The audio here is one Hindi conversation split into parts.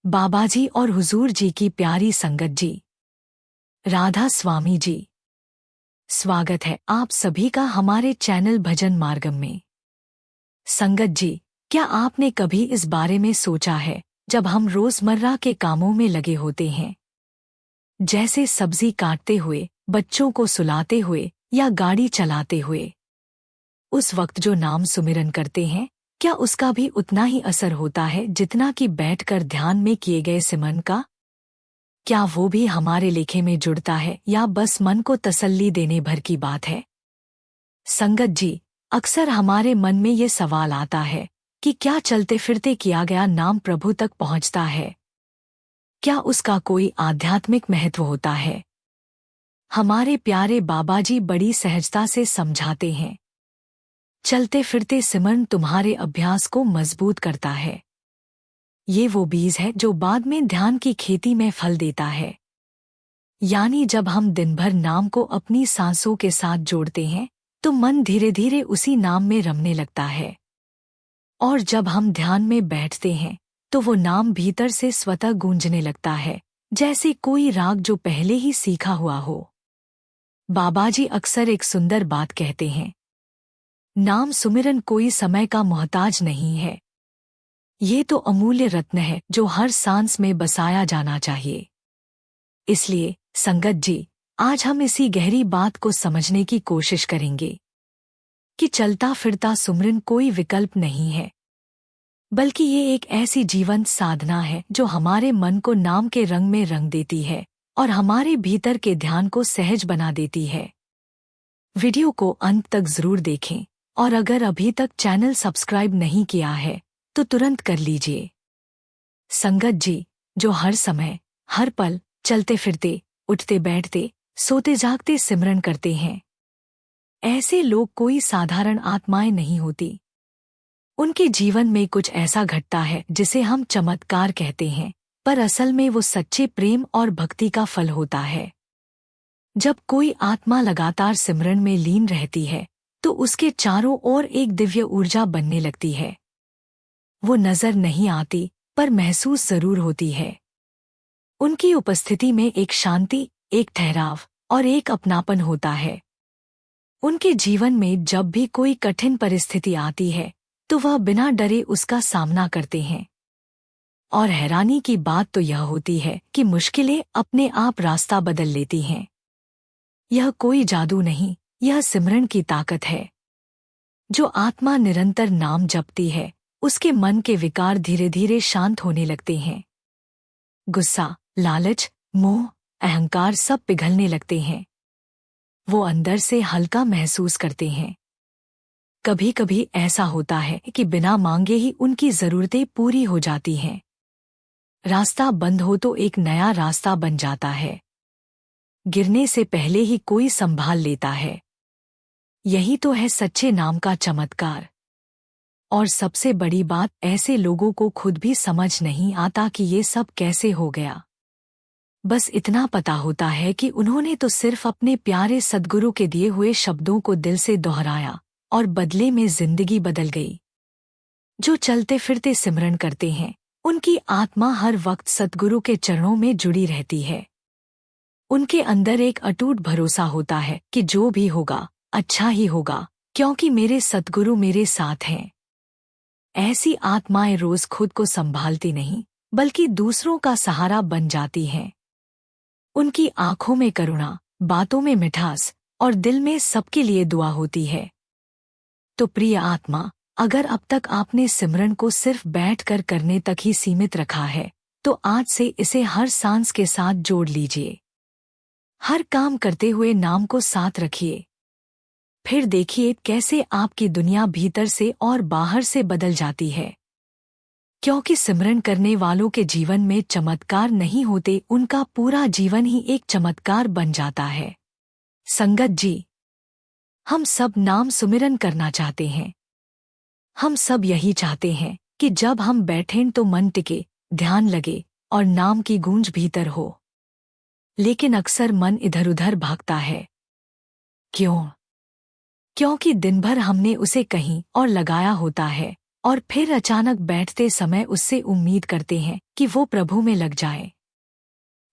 बाबा जी और हुजूर जी की प्यारी संगत जी, राधा स्वामी जी, स्वागत है आप सभी का हमारे चैनल भजन मार्गम में। संगत जी, क्या आपने कभी इस बारे में सोचा है, जब हम रोजमर्रा के कामों में लगे होते हैं, जैसे सब्जी काटते हुए, बच्चों को सुलाते हुए या गाड़ी चलाते हुए, उस वक्त जो नाम सुमिरन करते हैं, क्या उसका भी उतना ही असर होता है जितना कि बैठकर ध्यान में किए गए सिमरन का? क्या वो भी हमारे लेखे में जुड़ता है या बस मन को तसल्ली देने भर की बात है? संगत जी, अक्सर हमारे मन में ये सवाल आता है कि क्या चलते फिरते किया गया नाम प्रभु तक पहुंचता है? क्या उसका कोई आध्यात्मिक महत्व होता है? हमारे प्यारे बाबा जी बड़ी सहजता से समझाते हैं, चलते फिरते सिमरन तुम्हारे अभ्यास को मजबूत करता है। ये वो बीज है जो बाद में ध्यान की खेती में फल देता है। यानी जब हम दिन भर नाम को अपनी सांसों के साथ जोड़ते हैं, तो मन धीरे धीरे उसी नाम में रमने लगता है। और जब हम ध्यान में बैठते हैं, तो वो नाम भीतर से स्वतः गूंजने लगता है, जैसे कोई राग जो पहले ही सीखा हुआ हो। बाबा जी अक्सर एक सुंदर बात कहते हैं, नाम सुमिरन कोई समय का मोहताज नहीं है। ये तो अमूल्य रत्न है जो हर सांस में बसाया जाना चाहिए। इसलिए संगत जी, आज हम इसी गहरी बात को समझने की कोशिश करेंगे कि चलता फिरता सुमिरन कोई विकल्प नहीं है, बल्कि ये एक ऐसी जीवंत साधना है जो हमारे मन को नाम के रंग में रंग देती है और हमारे भीतर के ध्यान को सहज बना देती है। वीडियो को अंत तक जरूर देखें और अगर अभी तक चैनल सब्सक्राइब नहीं किया है तो तुरंत कर लीजिए। संगत जी, जो हर समय, हर पल, चलते फिरते, उठते बैठते, सोते जागते सिमरन करते हैं, ऐसे लोग कोई साधारण आत्माएं नहीं होती। उनके जीवन में कुछ ऐसा घटता है जिसे हम चमत्कार कहते हैं, पर असल में वो सच्चे प्रेम और भक्ति का फल होता है। जब कोई आत्मा लगातार सिमरन में लीन रहती है, तो उसके चारों ओर एक दिव्य ऊर्जा बनने लगती है। वो नजर नहीं आती, पर महसूस जरूर होती है। उनकी उपस्थिति में एक शांति, एक ठहराव और एक अपनापन होता है। उनके जीवन में जब भी कोई कठिन परिस्थिति आती है, तो वह बिना डरे उसका सामना करते हैं। और हैरानी की बात तो यह होती है कि मुश्किलें अपने आप रास्ता बदल लेती हैं। यह कोई जादू नहीं, यह सिमरन की ताकत है। जो आत्मा निरंतर नाम जपती है, उसके मन के विकार धीरे धीरे शांत होने लगते हैं। गुस्सा, लालच, मोह, अहंकार सब पिघलने लगते हैं। वो अंदर से हल्का महसूस करते हैं। कभी कभी ऐसा होता है कि बिना मांगे ही उनकी जरूरतें पूरी हो जाती हैं। रास्ता बंद हो तो एक नया रास्ता बन जाता है। गिरने से पहले ही कोई संभाल लेता है। यही तो है सच्चे नाम का चमत्कार। और सबसे बड़ी बात, ऐसे लोगों को खुद भी समझ नहीं आता कि ये सब कैसे हो गया। बस इतना पता होता है कि उन्होंने तो सिर्फ अपने प्यारे सद्गुरु के दिए हुए शब्दों को दिल से दोहराया और बदले में जिंदगी बदल गई। जो चलते फिरते सिमरन करते हैं, उनकी आत्मा हर वक्त सद्गुरु के चरणों में जुड़ी रहती है। उनके अंदर एक अटूट भरोसा होता है कि जो भी होगा, अच्छा ही होगा, क्योंकि मेरे सद्गुरु मेरे साथ हैं। ऐसी आत्माएं रोज खुद को संभालती नहीं, बल्कि दूसरों का सहारा बन जाती हैं। उनकी आंखों में करुणा, बातों में मिठास और दिल में सबके लिए दुआ होती है। तो प्रिय आत्मा, अगर अब तक आपने सिमरन को सिर्फ बैठकर करने तक ही सीमित रखा है, तो आज से इसे हर सांस के साथ जोड़ लीजिए। हर काम करते हुए नाम को साथ रखिए। फिर देखिए कैसे आपकी दुनिया भीतर से और बाहर से बदल जाती है। क्योंकि सिमरन करने वालों के जीवन में चमत्कार नहीं होते, उनका पूरा जीवन ही एक चमत्कार बन जाता है। संगत जी, हम सब नाम सुमिरन करना चाहते हैं। हम सब यही चाहते हैं कि जब हम बैठें तो मन टिके, ध्यान लगे और नाम की गूंज भीतर हो। लेकिन अक्सर मन इधर उधर भागता है। क्यों? क्योंकि दिन भर हमने उसे कहीं और लगाया होता है और फिर अचानक बैठते समय उससे उम्मीद करते हैं कि वो प्रभु में लग जाए।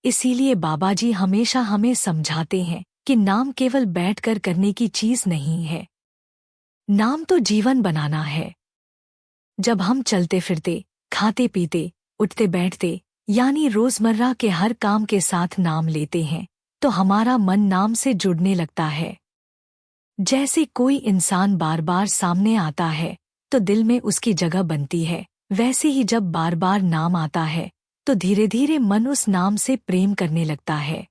इसीलिए बाबा जी हमेशा हमें समझाते हैं कि नाम केवल बैठकर करने की चीज नहीं है। नाम तो जीवन बनाना है। जब हम चलते फिरते, खाते पीते, उठते बैठते यानी रोजमर्रा के हर काम के साथ नाम लेते हैं तो हमारा मन नाम से जुड़ने लगता है। जैसे कोई इंसान बार बार सामने आता है तो दिल में उसकी जगह बनती है, वैसे ही जब बार बार नाम आता है तो धीरे धीरे मन उस नाम से प्रेम करने लगता है।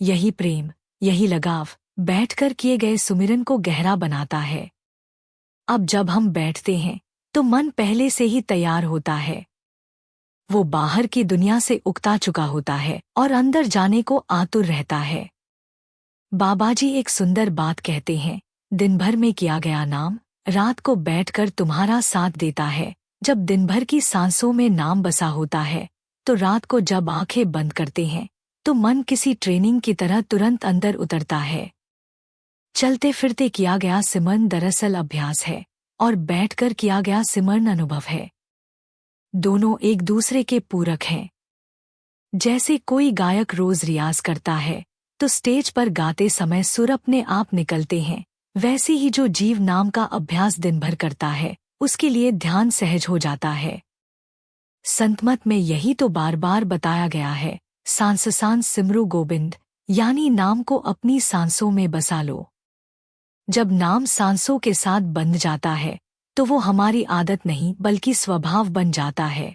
यही प्रेम, यही लगाव बैठकर किए गए सुमिरन को गहरा बनाता है। अब जब हम बैठते हैं तो मन पहले से ही तैयार होता है। वो बाहर की दुनिया से उकता चुका होता है और अंदर जाने को आतुर रहता है। बाबा जी एक सुंदर बात कहते हैं, दिन भर में किया गया नाम रात को बैठकर तुम्हारा साथ देता है। जब दिन भर की सांसों में नाम बसा होता है तो रात को जब आंखें बंद करते हैं तो मन किसी ट्रेनिंग की तरह तुरंत अंदर उतरता है। चलते फिरते किया गया सिमरन दरअसल अभ्यास है और बैठकर किया गया सिमरन अनुभव है। दोनों एक दूसरे के पूरक हैं। जैसे कोई गायक रोज रियाज करता है तो स्टेज पर गाते समय सुर अपने आप निकलते हैं, वैसे ही जो जीव नाम का अभ्यास दिन भर करता है उसके लिए ध्यान सहज हो जाता है। संतमत में यही तो बार बार बताया गया है, सांस सांस सिमरू गोविंद, यानी नाम को अपनी सांसों में बसा लो। जब नाम सांसों के साथ बंध जाता है तो वो हमारी आदत नहीं बल्कि स्वभाव बन जाता है।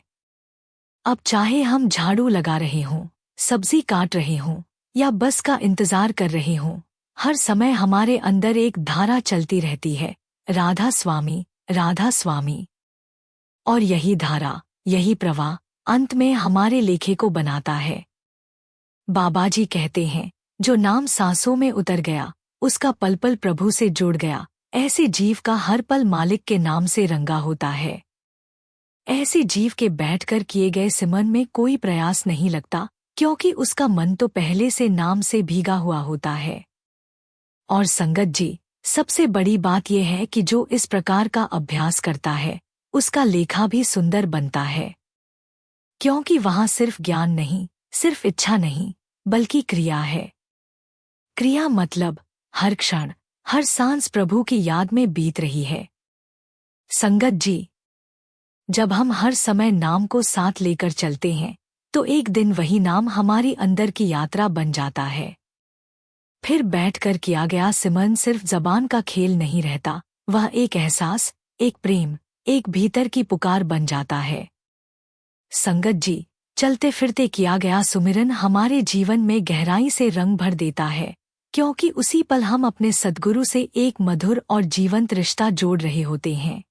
अब चाहे हम झाड़ू लगा रहे हों, सब्जी काट रहे हों या बस का इंतजार कर रहे हों, हर समय हमारे अंदर एक धारा चलती रहती है, राधा स्वामी, राधा स्वामी। और यही धारा, यही प्रवाह अंत में हमारे लेखे को बनाता है। बाबा जी कहते हैं, जो नाम सांसों में उतर गया उसका पल पल प्रभु से जुड़ गया। ऐसे जीव का हर पल मालिक के नाम से रंगा होता है। ऐसे जीव के बैठकर किए गए सिमरन में कोई प्रयास नहीं लगता, क्योंकि उसका मन तो पहले से नाम से भीगा हुआ होता है। और संगत जी, सबसे बड़ी बात यह है कि जो इस प्रकार का अभ्यास करता है उसका लेखा भी सुंदर बनता है, क्योंकि वहां सिर्फ ज्ञान नहीं, सिर्फ इच्छा नहीं, बल्कि क्रिया है। क्रिया मतलब हर क्षण, हर सांस प्रभु की याद में बीत रही है। संगत जी, जब हम हर समय नाम को साथ लेकर चलते हैं तो एक दिन वही नाम हमारी अंदर की यात्रा बन जाता है। फिर बैठकर किया गया सिमरन सिर्फ जबान का खेल नहीं रहता, वह एक एहसास, एक प्रेम, एक भीतर की पुकार बन जाता है। संगत जी, चलते फिरते किया गया सुमिरन हमारे जीवन में गहराई से रंग भर देता है, क्योंकि उसी पल हम अपने सद्गुरु से एक मधुर और जीवंत रिश्ता जोड़ रहे होते हैं।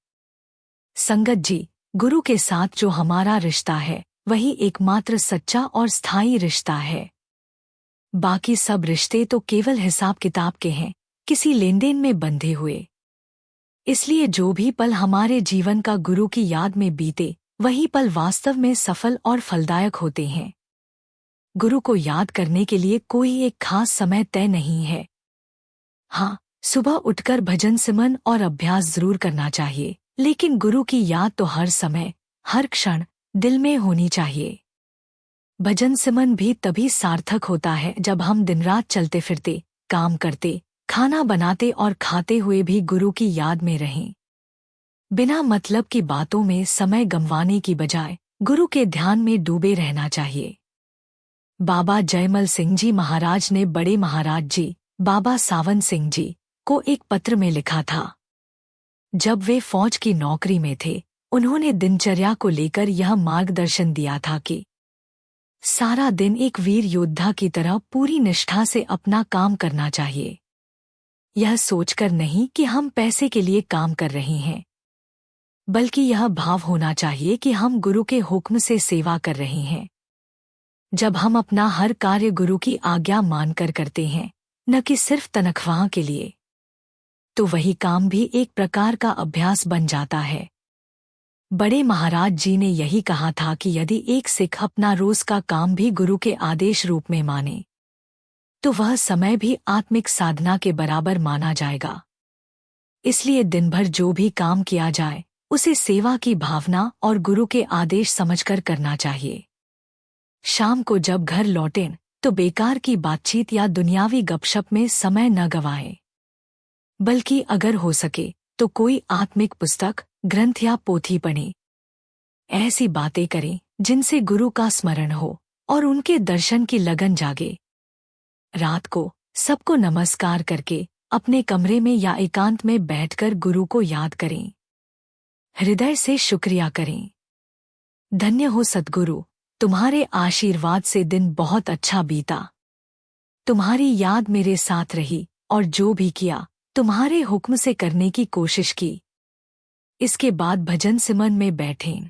संगत जी, गुरु के साथ जो हमारा रिश्ता है वही एकमात्र सच्चा और स्थायी रिश्ता है। बाकी सब रिश्ते तो केवल हिसाब किताब के हैं, किसी लेनदेन में बंधे हुए। इसलिए जो भी पल हमारे जीवन का गुरु की याद में बीते वही पल वास्तव में सफल और फलदायक होते हैं। गुरु को याद करने के लिए कोई एक खास समय तय नहीं है। हाँ, सुबह उठकर भजन सिमरन और अभ्यास जरूर करना चाहिए, लेकिन गुरु की याद तो हर समय, हर क्षण दिल में होनी चाहिए। भजन सिमरन भी तभी सार्थक होता है जब हम दिन रात चलते फिरते, काम करते, खाना बनाते और खाते हुए भी गुरु की याद में रहें। बिना मतलब की बातों में समय गंवाने की बजाय गुरु के ध्यान में डूबे रहना चाहिए। बाबा जयमल सिंह जी महाराज ने बड़े महाराज जी, बाबा सावन सिंह जी, को एक पत्र में लिखा था। जब वे फौज की नौकरी में थे, उन्होंने दिनचर्या को लेकर यह मार्गदर्शन दिया था कि सारा दिन एक वीर योद्धा की तरह पूरी निष्ठा से अपना काम करना चाहिए। यह सोचकर नहीं कि हम पैसे के लिए काम कर रहे हैं, बल्कि यह भाव होना चाहिए कि हम गुरु के हुक्म से सेवा कर रहे हैं। जब हम अपना हर कार्य गुरु की आज्ञा मानकर करते हैं, न कि सिर्फ तनख्वाह के लिए, तो वही काम भी एक प्रकार का अभ्यास बन जाता है। बड़े महाराज जी ने यही कहा था कि यदि एक सिख अपना रोज का काम भी गुरु के आदेश रूप में माने, तो वह समय भी आत्मिक साधना के बराबर माना जाएगा। इसलिए दिन भर जो भी काम किया जाए उसे सेवा की भावना और गुरु के आदेश समझकर करना चाहिए। शाम को जब घर लौटें तो बेकार की बातचीत या दुनियावी गपशप में समय न गंवाएं, बल्कि अगर हो सके तो कोई आत्मिक पुस्तक, ग्रंथ या पोथी पढ़ें। ऐसी बातें करें जिनसे गुरु का स्मरण हो और उनके दर्शन की लगन जागे। रात को सबको नमस्कार करके अपने कमरे में या एकांत में बैठकर गुरु को याद करें। हृदय से शुक्रिया करें। धन्य हो सद्गुरु, तुम्हारे आशीर्वाद से दिन बहुत अच्छा बीता। तुम्हारी याद मेरे साथ रही और जो भी किया तुम्हारे हुक्म से करने की कोशिश की। इसके बाद भजन सिमरन में बैठें।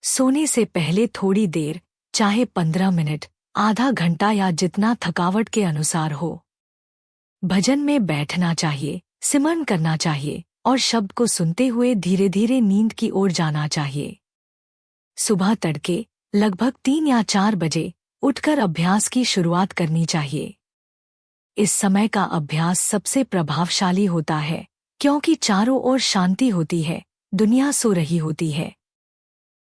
सोने से पहले थोड़ी देर, चाहे 15 मिनट, आधा घंटा या जितना थकावट के अनुसार हो, भजन में बैठना चाहिए, सिमरन करना चाहिए और शब्द को सुनते हुए धीरे धीरे नींद की ओर जाना चाहिए। सुबह तड़के लगभग 3 या 4 बजे उठकर अभ्यास की शुरुआत करनी चाहिए। इस समय का अभ्यास सबसे प्रभावशाली होता है क्योंकि चारों ओर शांति होती है, दुनिया सो रही होती है।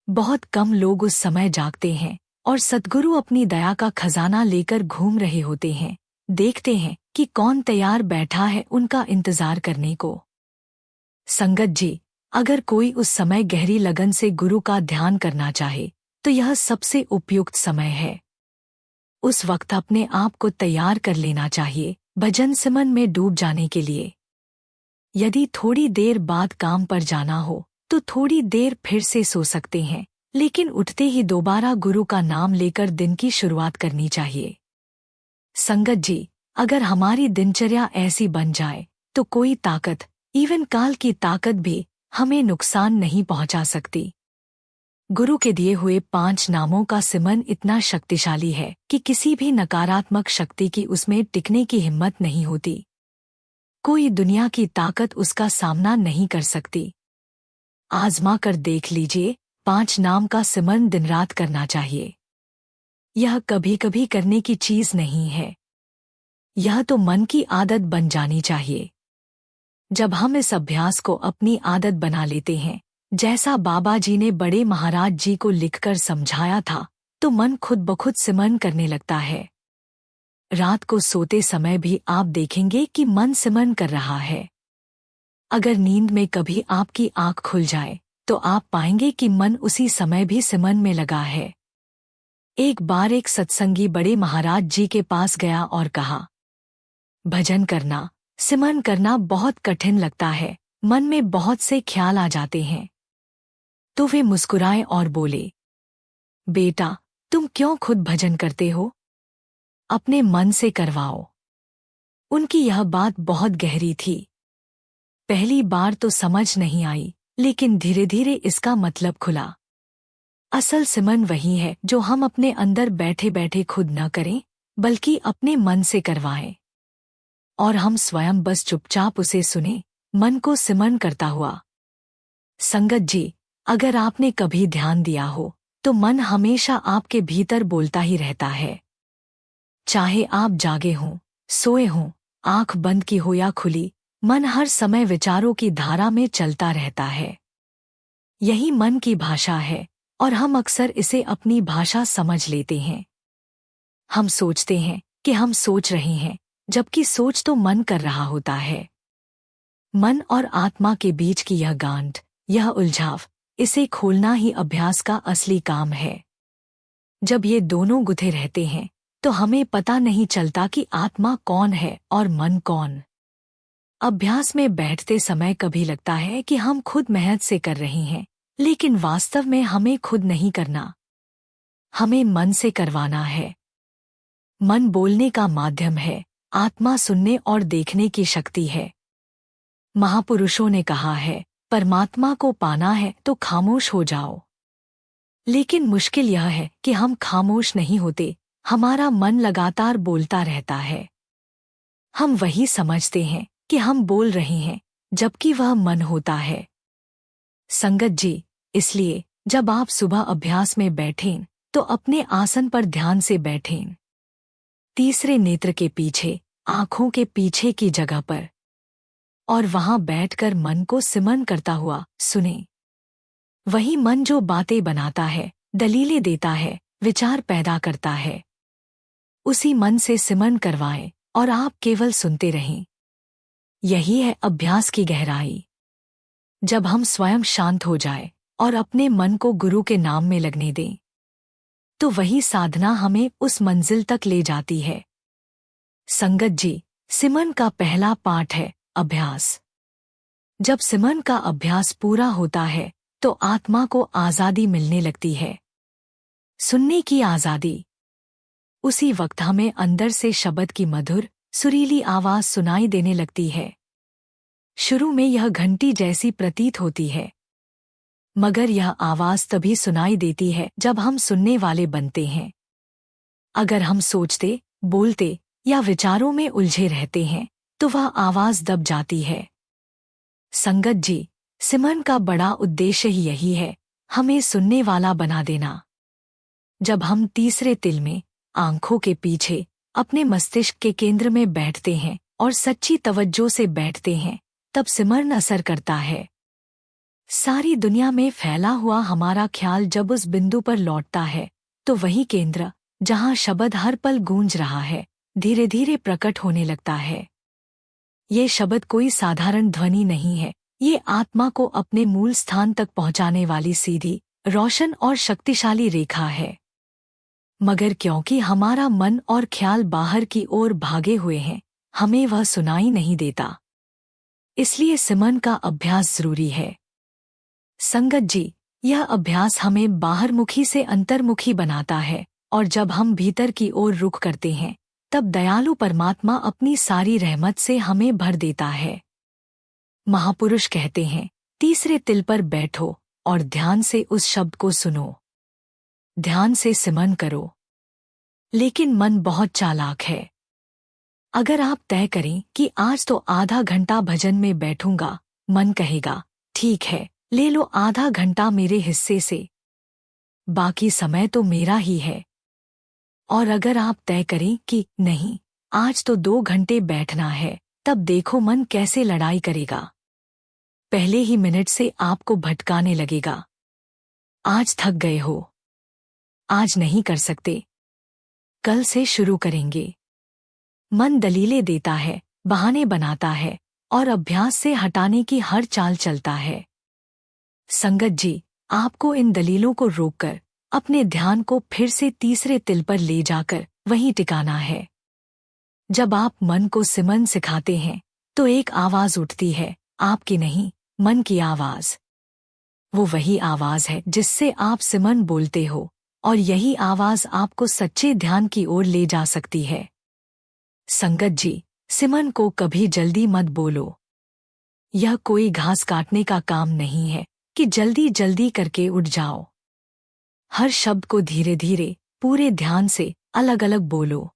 बहुत कम लोग उस समय जागते हैं और सद्गुरु अपनी दया का खजाना लेकर घूम रहे होते हैं। देखते हैं कि कौन तैयार बैठा है उनका इंतजार करने को। संगत जी, अगर कोई उस समय गहरी लगन से गुरु का ध्यान करना चाहे तो यह सबसे उपयुक्त समय है। उस वक्त अपने आप को तैयार कर लेना चाहिए भजन सिमरन में डूब जाने के लिए। यदि थोड़ी देर बाद काम पर जाना हो तो थोड़ी देर फिर से सो सकते हैं, लेकिन उठते ही दोबारा गुरु का नाम लेकर दिन की शुरुआत करनी चाहिए। संगत जी, अगर हमारी दिनचर्या ऐसी बन जाए तो कोई ताकत, इवन काल की ताकत भी हमें नुकसान नहीं पहुंचा सकती। गुरु के दिए हुए 5 नामों का सिमरन इतना शक्तिशाली है कि किसी भी नकारात्मक शक्ति की उसमें टिकने की हिम्मत नहीं होती। कोई दुनिया की ताकत उसका सामना नहीं कर सकती। आजमा कर देख लीजिए, 5 नाम का सिमरन दिन रात करना चाहिए। यह कभी कभी करने की चीज नहीं है, यह तो मन की आदत बन जानी चाहिए। जब हम इस अभ्यास को अपनी आदत बना लेते हैं, जैसा बाबा जी ने बड़े महाराज जी को लिखकर समझाया था, तो मन खुद ब खुद सिमरन करने लगता है। रात को सोते समय भी आप देखेंगे कि मन सिमरन कर रहा है। अगर नींद में कभी आपकी आंख खुल जाए तो आप पाएंगे कि मन उसी समय भी सिमरन में लगा है। एक बार एक सत्संगी बड़े महाराज जी के पास गया और कहा, भजन करना, सिमरन करना बहुत कठिन लगता है, मन में बहुत से ख्याल आ जाते हैं। तो वे मुस्कुराए और बोले, बेटा, तुम क्यों खुद भजन करते हो? अपने मन से करवाओ। उनकी यह बात बहुत गहरी थी। पहली बार तो समझ नहीं आई, लेकिन धीरे धीरे इसका मतलब खुला। असल सिमरन वही है जो हम अपने अंदर बैठे बैठे खुद न करें, बल्कि अपने मन से करवाएं। और हम स्वयं बस चुपचाप उसे सुने, मन को सिमरन करता हुआ। संगत जी, अगर आपने कभी ध्यान दिया हो तो मन हमेशा आपके भीतर बोलता ही रहता है। चाहे आप जागे हों, सोए हों, आंख बंद की हो या खुली, मन हर समय विचारों की धारा में चलता रहता है। यही मन की भाषा है और हम अक्सर इसे अपनी भाषा समझ लेते हैं। हम सोचते हैं कि हम सोच रहे हैं, जबकि सोच तो मन कर रहा होता है। मन और आत्मा के बीच की यह गांठ, यह उलझाव, इसे खोलना ही अभ्यास का असली काम है। जब ये दोनों गुथे रहते हैं तो हमें पता नहीं चलता कि आत्मा कौन है और मन कौन। अभ्यास में बैठते समय कभी लगता है कि हम खुद मेहनत से कर रहे हैं, लेकिन वास्तव में हमें खुद नहीं करना, हमें मन से करवाना है। मन बोलने का माध्यम है, आत्मा सुनने और देखने की शक्ति है। महापुरुषों ने कहा है, परमात्मा को पाना है तो खामोश हो जाओ। लेकिन मुश्किल यह है कि हम खामोश नहीं होते, हमारा मन लगातार बोलता रहता है। हम वही समझते हैं कि हम बोल रहे हैं, जबकि वह मन होता है। संगत जी, इसलिए जब आप सुबह अभ्यास में बैठें तो अपने आसन पर ध्यान से बैठें। तीसरे नेत्र के पीछे, आंखों के पीछे की जगह पर। और वहां बैठकर मन को सिमरन करता हुआ सुने। वही मन जो बातें बनाता है, दलीलें देता है, विचार पैदा करता है। उसी मन से सिमरन करवाएं और आप केवल सुनते रहें। यही है अभ्यास की गहराई। जब हम स्वयं शांत हो जाए और अपने मन को गुरु के नाम में लगने दें, तो वही साधना हमें उस मंजिल तक ले जाती है। संगत जी, सिमरन का पहला पाठ है अभ्यास। जब सिमरन का अभ्यास पूरा होता है तो आत्मा को आजादी मिलने लगती है, सुनने की आजादी। उसी वक्त हमें अंदर से शब्द की मधुर सुरीली आवाज सुनाई देने लगती है। शुरू में यह घंटी जैसी प्रतीत होती है, मगर यह आवाज तभी सुनाई देती है जब हम सुनने वाले बनते हैं। अगर हम सोचते, बोलते या विचारों में उलझे रहते हैं तो वह आवाज दब जाती है। संगत जी, सिमरन का बड़ा उद्देश्य ही यही है, हमें सुनने वाला बना देना। जब हम तीसरे तिल में, आंखों के पीछे, अपने मस्तिष्क के केंद्र में बैठते हैं और सच्ची तवज्जो से बैठते हैं, तब सिमरन असर करता है। सारी दुनिया में फैला हुआ हमारा ख्याल जब उस बिंदु पर लौटता है तो वही केंद्र, जहां शब्द हर पल गूंज रहा है, धीरे धीरे प्रकट होने लगता है। ये शब्द कोई साधारण ध्वनि नहीं है, ये आत्मा को अपने मूल स्थान तक पहुंचाने वाली सीधी, रोशन और शक्तिशाली रेखा है। मगर क्योंकि हमारा मन और ख्याल बाहर की ओर भागे हुए हैं, हमें वह सुनाई नहीं देता। इसलिए सिमरन का अभ्यास जरूरी है। संगत जी, यह अभ्यास हमें बाहरमुखी से अंतर्मुखी बनाता है, और जब हम भीतर की ओर रुख करते हैं तब दयालु परमात्मा अपनी सारी रहमत से हमें भर देता है। महापुरुष कहते हैं, तीसरे तिल पर बैठो और ध्यान से उस शब्द को सुनो। ध्यान से सिमरन करो। लेकिन मन बहुत चालाक है। अगर आप तय करें कि आज तो आधा घंटा भजन में बैठूंगा, मन कहेगा, ठीक है, ले लो आधा घंटा मेरे हिस्से से, बाकी समय तो मेरा ही है। और अगर आप तय करें कि नहीं, आज तो 2 घंटे बैठना है, तब देखो मन कैसे लड़ाई करेगा। पहले ही मिनट से आपको भटकाने लगेगा। आज थक गए हो, आज नहीं कर सकते, कल से शुरू करेंगे। मन दलीलें देता है, बहाने बनाता है और अभ्यास से हटाने की हर चाल चलता है। संगत जी, आपको इन दलीलों को रोककर अपने ध्यान को फिर से तीसरे तिल पर ले जाकर वहीं टिकाना है। जब आप मन को सिमरन सिखाते हैं तो एक आवाज उठती है, आपकी नहीं, मन की आवाज। वो वही आवाज है जिससे आप सिमरन बोलते हो, और यही आवाज आपको सच्चे ध्यान की ओर ले जा सकती है। संगत जी, सिमरन को कभी जल्दी मत बोलो। यह कोई घास काटने का काम नहीं है कि जल्दी जल्दी करके उठ जाओ। हर शब्द को धीरे धीरे, पूरे ध्यान से अलग अलग बोलो।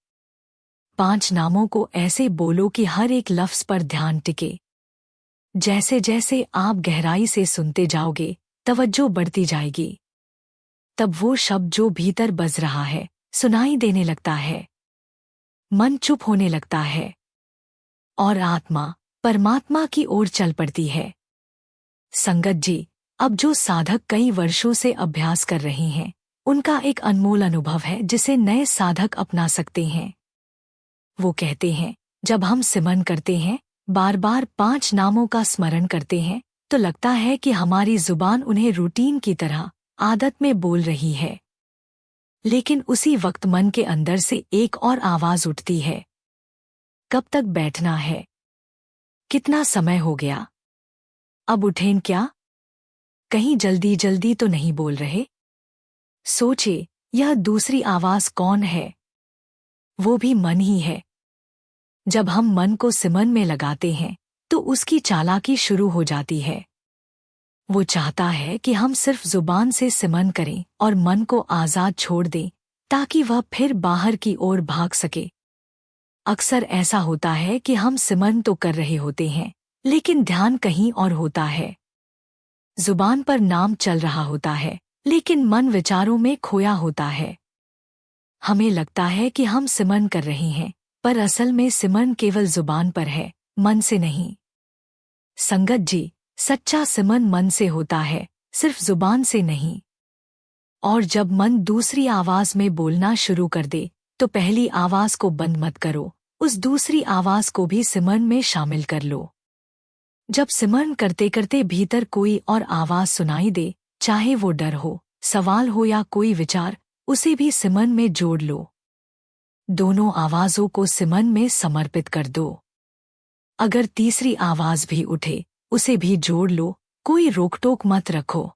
5 नामों को ऐसे बोलो कि हर एक लफ्ज पर ध्यान टिके। जैसे जैसे आप गहराई से सुनते जाओगे, तवज्जो बढ़ती जाएगी। तब वो शब्द जो भीतर बज रहा है, सुनाई देने लगता है। मन चुप होने लगता है और आत्मा परमात्मा की ओर चल पड़ती है। संगत जी, अब जो साधक कई वर्षों से अभ्यास कर रहे हैं, उनका एक अनमोल अनुभव है जिसे नए साधक अपना सकते हैं। वो कहते हैं, जब हम सिमरन करते हैं, बार बार 5 नामों का स्मरण करते हैं, तो लगता है कि हमारी जुबान उन्हें रूटीन की तरह आदत में बोल रही है। लेकिन उसी वक्त मन के अंदर से एक और आवाज उठती है, कब तक बैठना है, कितना समय हो गया, अब उठें क्या, कहीं जल्दी जल्दी तो नहीं बोल रहे। सोचे, यह दूसरी आवाज कौन है? वो भी मन ही है। जब हम मन को सिमरन में लगाते हैं तो उसकी चालाकी शुरू हो जाती है। वो चाहता है कि हम सिर्फ जुबान से सिमरन करें और मन को आजाद छोड़ दें, ताकि वह फिर बाहर की ओर भाग सके। अक्सर ऐसा होता है कि हम सिमरन तो कर रहे होते हैं, लेकिन ध्यान कहीं और होता है। जुबान पर नाम चल रहा होता है, लेकिन मन विचारों में खोया होता है। हमें लगता है कि हम सिमरन कर रहे हैं, पर असल में सिमरन केवल जुबान पर है, मन से नहीं। संगत जी, सच्चा सिमरन मन से होता है, सिर्फ जुबान से नहीं। और जब मन दूसरी आवाज में बोलना शुरू कर दे, तो पहली आवाज को बंद मत करो, उस दूसरी आवाज को भी सिमरन में शामिल कर लो। जब सिमरन करते करते भीतर कोई और आवाज सुनाई दे, चाहे वो डर हो, सवाल हो या कोई विचार, उसे भी सिमरन में जोड़ लो। दोनों आवाजों को सिमरन में समर्पित कर दो। अगर तीसरी आवाज भी उठे, उसे भी जोड़ लो, कोई रोक-टोक मत रखो।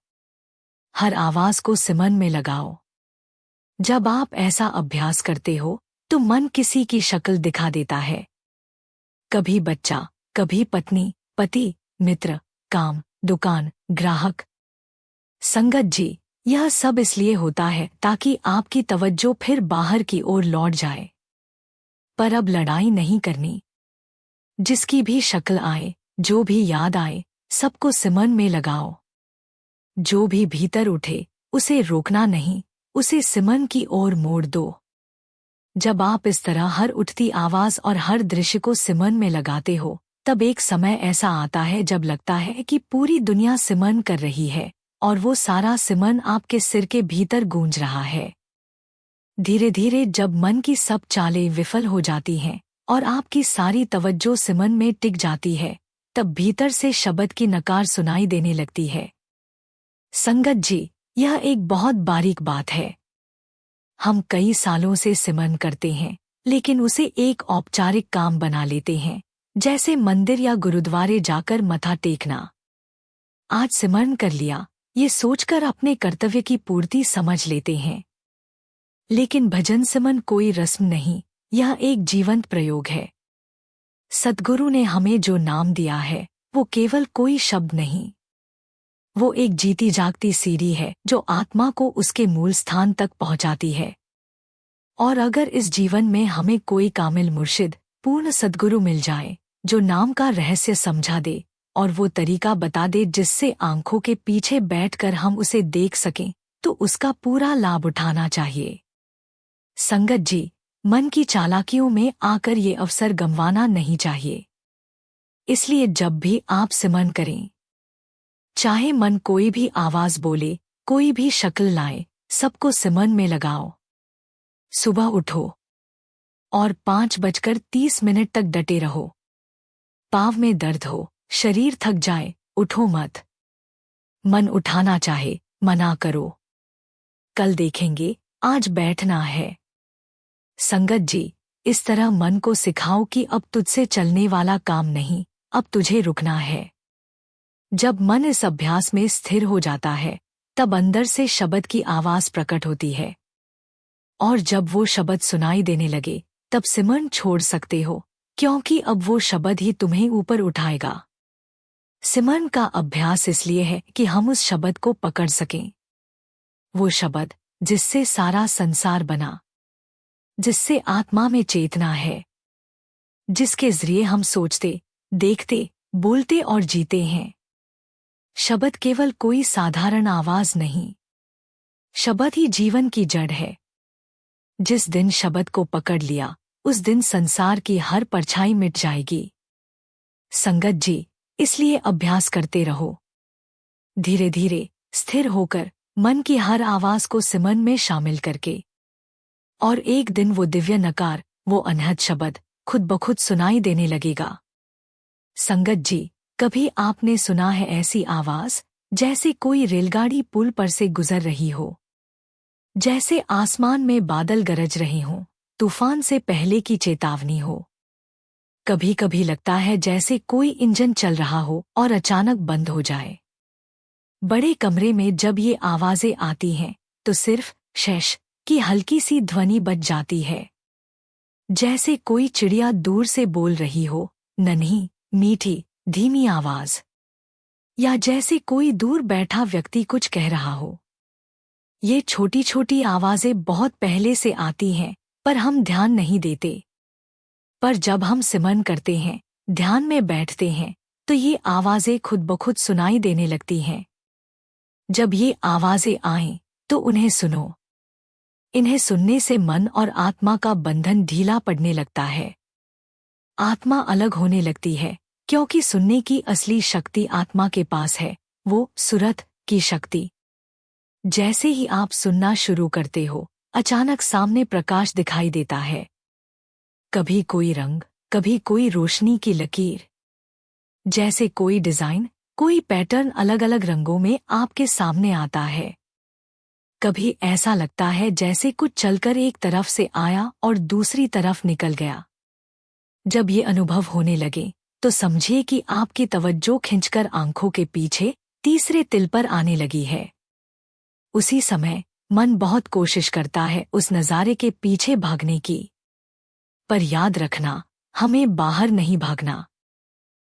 हर आवाज को सिमरन में लगाओ। जब आप ऐसा अभ्यास करते हो, तो मन किसी की शक्ल दिखा देता है। कभी बच्चा, कभी पत्नी, पति, मित्र, काम, दुकान, ग्राहक। संगत जी, यह सब इसलिए होता है ताकि आपकी तवज्जो फिर बाहर की ओर लौट जाए। पर अब लड़ाई नहीं करनी। जिसकी भी शक्ल आए, जो भी याद आए, सबको सिमरन में लगाओ। जो भी भीतर उठे, उसे रोकना नहीं, उसे सिमरन की ओर मोड़ दो। जब आप इस तरह हर उठती आवाज और हर दृश्य को सिमरन में लगाते हो, तब एक समय ऐसा आता है जब लगता है कि पूरी दुनिया सिमरन कर रही है, और वो सारा सिमरन आपके सिर के भीतर गूंज रहा है। धीरे धीरे जब मन की सब चालें विफल हो जाती हैं और आपकी सारी तवज्जो सिमरन में टिक जाती है, तब भीतर से शब्द की नकार सुनाई देने लगती है। संगत जी, यह एक बहुत बारीक बात है। हम कई सालों से सिमरन करते हैं, लेकिन उसे एक औपचारिक काम बना लेते हैं, जैसे मंदिर या गुरुद्वारे जाकर मत्था टेकना। आज सिमरन कर लिया, ये सोचकर अपने कर्तव्य की पूर्ति समझ लेते हैं। लेकिन भजन सिमरन कोई रस्म नहीं, यह एक जीवंत प्रयोग है। सद्गुरु ने हमें जो नाम दिया है, वो केवल कोई शब्द नहीं। वो एक जीती जागती सीढ़ी है जो आत्मा को उसके मूल स्थान तक पहुंचाती है। और अगर इस जीवन में हमें कोई कामिल मुर्शिद, पूर्ण सद्गुरु मिल जाए, जो नाम का रहस्य समझा दे और वो तरीका बता दे जिससे आंखों के पीछे बैठकर हम उसे देख सकें, तो उसका पूरा लाभ उठाना चाहिए। संगत जी, मन की चालाकियों में आकर ये अवसर गंवाना नहीं चाहिए। इसलिए जब भी आप सिमरन करें, चाहे मन कोई भी आवाज बोले, कोई भी शक्ल लाए, सबको सिमरन में लगाओ। सुबह उठो और 5:30 तक डटे रहो। पाँव में दर्द हो, शरीर थक जाए, उठो मत। मन उठाना चाहे, मना करो। कल देखेंगे, आज बैठना है। संगत जी, इस तरह मन को सिखाओ कि अब तुझसे चलने वाला काम नहीं, अब तुझे रुकना है। जब मन इस अभ्यास में स्थिर हो जाता है, तब अंदर से शब्द की आवाज प्रकट होती है। और जब वो शब्द सुनाई देने लगे, तब सिमरन छोड़ सकते हो, क्योंकि अब वो शब्द ही तुम्हें ऊपर उठाएगा। सिमरन का अभ्यास इसलिए है कि हम उस शब्द को पकड़ सकें। वो शब्द जिससे सारा संसार बना, जिससे आत्मा में चेतना है, जिसके जरिए हम सोचते, देखते, बोलते और जीते हैं। शब्द केवल कोई साधारण आवाज नहीं, शब्द ही जीवन की जड़ है। जिस दिन शब्द को पकड़ लिया, उस दिन संसार की हर परछाई मिट जाएगी। संगत जी, इसलिए अभ्यास करते रहो। धीरे धीरे स्थिर होकर मन की हर आवाज को सिमरन में शामिल करके, और एक दिन वो दिव्य नकार, वो अनहद शब्द खुद ब खुद सुनाई देने लगेगा। संगत जी, कभी आपने सुना है ऐसी आवाज, जैसे कोई रेलगाड़ी पुल पर से गुजर रही हो, जैसे आसमान में बादल गरज रहे हों, तूफान से पहले की चेतावनी हो। कभी कभी लगता है जैसे कोई इंजन चल रहा हो और अचानक बंद हो जाए। बड़े कमरे में जब ये आवाजें आती हैं, तो सिर्फ शश की हल्की सी ध्वनि बच जाती है। जैसे कोई चिड़िया दूर से बोल रही हो, नन्ही, मीठी, धीमी आवाज, या जैसे कोई दूर बैठा व्यक्ति कुछ कह रहा हो। ये छोटी छोटी आवाजें बहुत पहले से आती हैं, पर हम ध्यान नहीं देते। पर जब हम सिमरन करते हैं, ध्यान में बैठते हैं, तो ये आवाजें खुद ब खुद सुनाई देने लगती हैं। जब ये आवाजें आएं, तो उन्हें सुनो। इन्हें सुनने से मन और आत्मा का बंधन ढीला पड़ने लगता है। आत्मा अलग होने लगती है, क्योंकि सुनने की असली शक्ति आत्मा के पास है, वो सुरत की शक्ति। जैसे ही आप सुनना शुरू करते हो, अचानक सामने प्रकाश दिखाई देता है। कभी कोई रंग, कभी कोई रोशनी की लकीर, जैसे कोई डिजाइन, कोई पैटर्न अलग अलग रंगों में आपके सामने आता है। कभी ऐसा लगता है जैसे कुछ चलकर एक तरफ से आया और दूसरी तरफ निकल गया। जब ये अनुभव होने लगे तो समझिए कि आपकी तवज्जो खिंचकर आंखों के पीछे तीसरे तिल पर आने लगी है। उसी समय मन बहुत कोशिश करता है उस नज़ारे के पीछे भागने की, पर याद रखना, हमें बाहर नहीं भागना।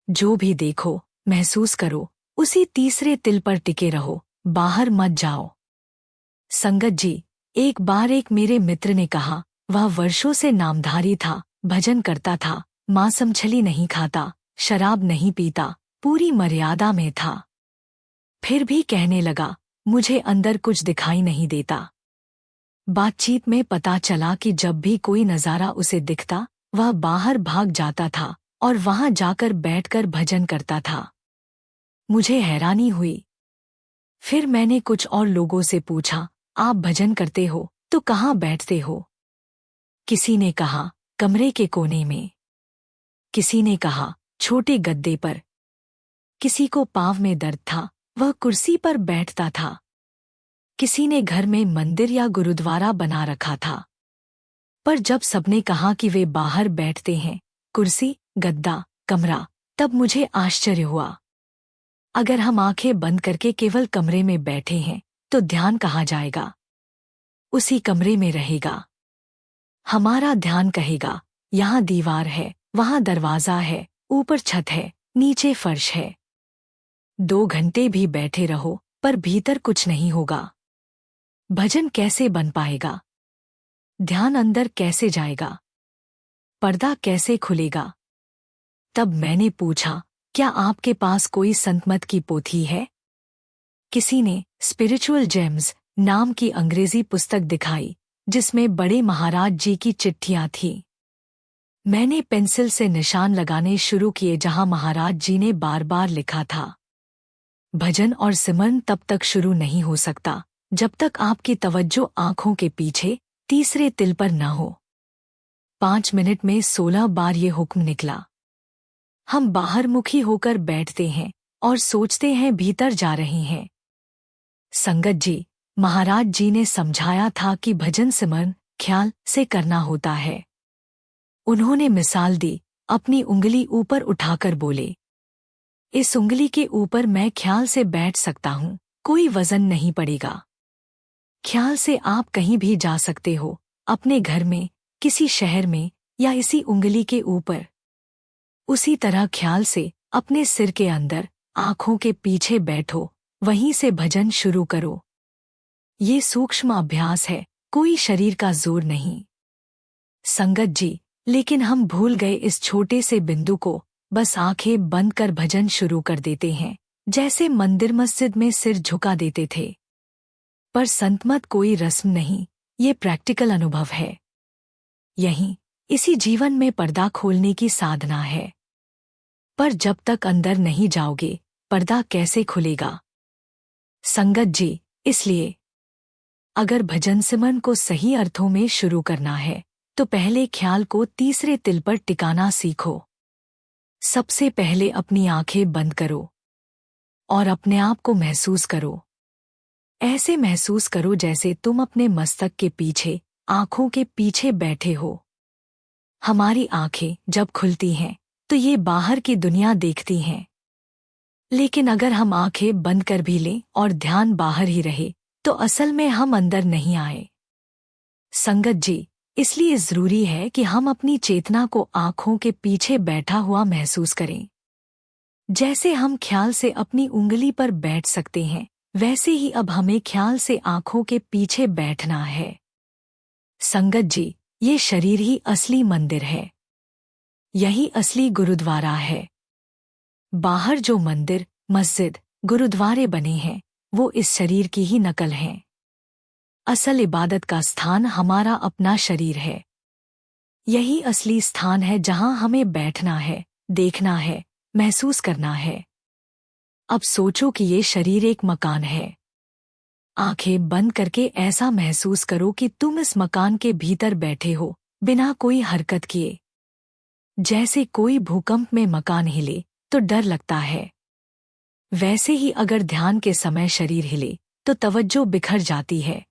जो भी देखो, महसूस करो, उसी तीसरे तिल पर टिके रहो, बाहर मत जाओ। संगत जी, एक बार एक मेरे मित्र ने कहा, वह वर्षों से नामधारी था, भजन करता था, मांस मछली नहीं खाता, शराब नहीं पीता, पूरी मर्यादा में था। फिर भी कहने लगा, मुझे अंदर कुछ दिखाई नहीं देता। बातचीत में पता चला कि जब भी कोई नज़ारा उसे दिखता, वह बाहर भाग जाता था और वहां जाकर बैठकर भजन करता था। मुझे हैरानी हुई। फिर मैंने कुछ और लोगों से पूछा, आप भजन करते हो तो कहाँ बैठते हो? किसी ने कहा, कमरे के कोने में। किसी ने कहा, छोटे गद्दे पर। किसी को पाँव में दर्द था, वह कुर्सी पर बैठता था। किसी ने घर में मंदिर या गुरुद्वारा बना रखा था। पर जब सबने कहा कि वे बाहर बैठते हैं, कुर्सी, गद्दा, कमरा, तब मुझे आश्चर्य हुआ। अगर हम आंखें बंद करके केवल कमरे में बैठे हैं तो ध्यान कहाँ जाएगा? उसी कमरे में रहेगा। हमारा ध्यान कहेगा, यहाँ दीवार है, वहाँ दरवाजा है, ऊपर छत है, नीचे फर्श है। 2 घंटे भी बैठे रहो पर भीतर कुछ नहीं होगा। भजन कैसे बन पाएगा? ध्यान अंदर कैसे जाएगा? पर्दा कैसे खुलेगा? तब मैंने पूछा, क्या आपके पास कोई संतमत की पोथी है? किसी ने स्पिरिचुअल जेम्स नाम की अंग्रेजी पुस्तक दिखाई, जिसमें बड़े महाराज जी की चिट्ठियां थीं। मैंने पेंसिल से निशान लगाने शुरू किए जहां महाराज जी ने बार बार लिखा था। भजन और सिमरन तब तक शुरू नहीं हो सकता जब तक आपकी तवज्जो आंखों के पीछे तीसरे तिल पर न हो। 5 मिनट में 16 बार ये हुक्म निकला। हम बाहर मुखी होकर बैठते हैं और सोचते हैं भीतर जा रहे हैं। संगत जी, महाराज जी ने समझाया था कि भजन सिमरन ख्याल से करना होता है। उन्होंने मिसाल दी, अपनी उंगली ऊपर उठाकर बोले, इस उंगली के ऊपर मैं ख्याल से बैठ सकता हूँ, कोई वजन नहीं पड़ेगा। ख्याल से आप कहीं भी जा सकते हो, अपने घर में, किसी शहर में या इसी उंगली के ऊपर। उसी तरह ख्याल से अपने सिर के अंदर, आंखों के पीछे बैठो, वहीं से भजन शुरू करो। ये सूक्ष्म अभ्यास है, कोई शरीर का जोर नहीं। संगत जी, लेकिन हम भूल गए इस छोटे से बिंदु को, बस आंखें बंद कर भजन शुरू कर देते हैं, जैसे मंदिर मस्जिद में सिर झुका देते थे। पर संतमत कोई रस्म नहीं, ये प्रैक्टिकल अनुभव है। यही, इसी जीवन में पर्दा खोलने की साधना है। पर जब तक अंदर नहीं जाओगे, पर्दा कैसे खुलेगा? संगत जी, इसलिए अगर भजन सिमरन को सही अर्थों में शुरू करना है, तो पहले ख्याल को तीसरे तिल पर टिकाना सीखो। सबसे पहले अपनी आंखें बंद करो और अपने आप को महसूस करो। ऐसे महसूस करो जैसे तुम अपने मस्तक के पीछे, आंखों के पीछे बैठे हो। हमारी आंखें जब खुलती हैं, तो ये बाहर की दुनिया देखती हैं। लेकिन अगर हम आंखें बंद कर भी लें और ध्यान बाहर ही रहे, तो असल में हम अंदर नहीं आए। संगत जी, इसलिए जरूरी है कि हम अपनी चेतना को आंखों के पीछे बैठा हुआ महसूस करें। जैसे हम ख्याल से अपनी उंगली पर बैठ सकते हैं, वैसे ही अब हमें ख्याल से आंखों के पीछे बैठना है। संगत जी, ये शरीर ही असली मंदिर है। यही असली गुरुद्वारा है। बाहर जो मंदिर, मस्जिद, गुरुद्वारे बने हैं, वो इस शरीर की ही नकल हैं। असल इबादत का स्थान हमारा अपना शरीर है। यही असली स्थान है जहां हमें बैठना है, देखना है, महसूस करना है। अब सोचो कि ये शरीर एक मकान है। आंखें बंद करके ऐसा महसूस करो कि तुम इस मकान के भीतर बैठे हो, बिना कोई हरकत किए। जैसे कोई भूकंप में मकान हिले तो डर लगता है, वैसे ही अगर ध्यान के समय शरीर हिले तो तवज्जो बिखर जाती है।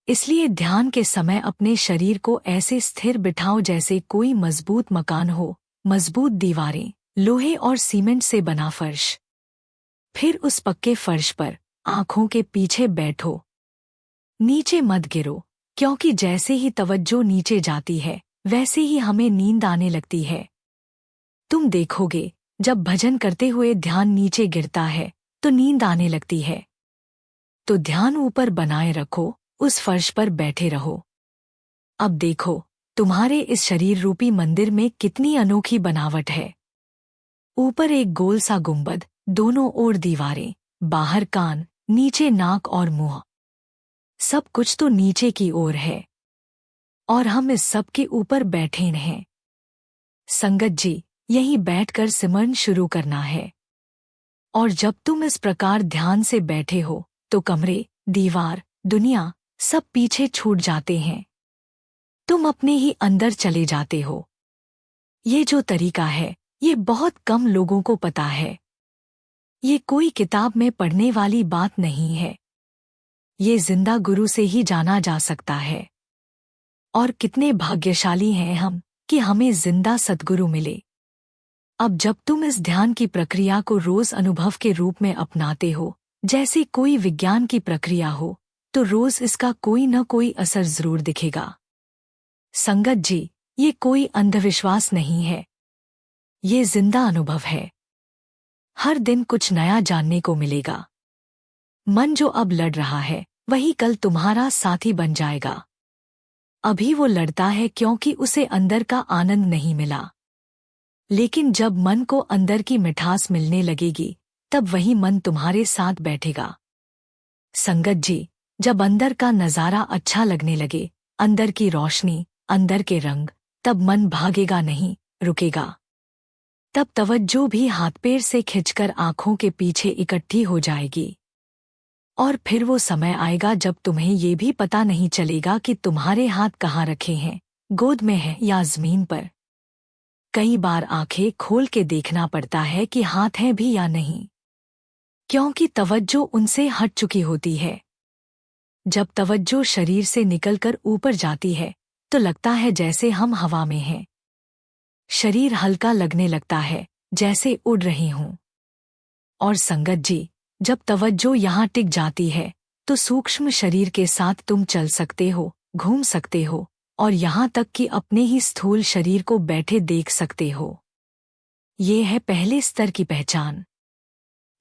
इसलिए ध्यान के समय अपने शरीर को ऐसे स्थिर बिठाओ जैसे कोई मजबूत मकान हो, मजबूत दीवारें, लोहे और सीमेंट से बना फर्श। फिर उस पक्के फर्श पर आंखों के पीछे बैठो। नीचे मत गिरो, क्योंकि जैसे ही तवज्जो नीचे जाती है वैसे ही हमें नींद आने लगती है। तुम देखोगे, जब भजन करते हुए ध्यान नीचे गिरता है तो नींद आने लगती है। तो ध्यान ऊपर बनाए रखो, उस फर्श पर बैठे रहो। अब देखो, तुम्हारे इस शरीर रूपी मंदिर में कितनी अनोखी बनावट है। ऊपर एक गोल सा गुंबद, दोनों ओर दीवारें, बाहर कान, नीचे नाक और मुंह। सब कुछ तो नीचे की ओर है और हम इस सब के ऊपर बैठे हैं। संगत जी, यहीं बैठकर सिमरन शुरू करना है। और जब तुम इस प्रकार ध्यान से बैठे हो तो कमरे, दीवार, दुनिया सब पीछे छूट जाते हैं। तुम अपने ही अंदर चले जाते हो। ये जो तरीका है, ये बहुत कम लोगों को पता है। ये कोई किताब में पढ़ने वाली बात नहीं है। ये जिंदा गुरु से ही जाना जा सकता है। और कितने भाग्यशाली हैं हम कि हमें जिंदा सद्गुरु मिले। अब जब तुम इस ध्यान की प्रक्रिया को रोज अनुभव के रूप में अपनाते हो, जैसे कोई विज्ञान की प्रक्रिया हो, तो रोज इसका कोई न कोई असर जरूर दिखेगा। संगत जी, ये कोई अंधविश्वास नहीं है, ये जिंदा अनुभव है। हर दिन कुछ नया जानने को मिलेगा। मन जो अब लड़ रहा है वही कल तुम्हारा साथी बन जाएगा। अभी वो लड़ता है क्योंकि उसे अंदर का आनंद नहीं मिला, लेकिन जब मन को अंदर की मिठास मिलने लगेगी तब वही मन तुम्हारे साथ बैठेगा। संगत जी, जब अंदर का नज़ारा अच्छा लगने लगे, अंदर की रोशनी, अंदर के रंग, तब मन भागेगा नहीं, रुकेगा। तब तवज्जो भी हाथ पैर से खिंचकर आंखों के पीछे इकट्ठी हो जाएगी। और फिर वो समय आएगा जब तुम्हें ये भी पता नहीं चलेगा कि तुम्हारे हाथ कहाँ रखे हैं, गोद में है या जमीन पर। कई बार आंखें खोल के देखना पड़ता है कि हाथ हैं भी या नहीं, क्योंकि तवज्जो उनसे हट चुकी होती है। जब तवज्जो शरीर से निकलकर ऊपर जाती है तो लगता है जैसे हम हवा में हैं। शरीर हल्का लगने लगता है, जैसे उड़ रहे हों। और संगत जी, जब तवज्जो यहाँ टिक जाती है तो सूक्ष्म शरीर के साथ तुम चल सकते हो, घूम सकते हो और यहाँ तक कि अपने ही स्थूल शरीर को बैठे देख सकते हो। ये है पहले स्तर की पहचान।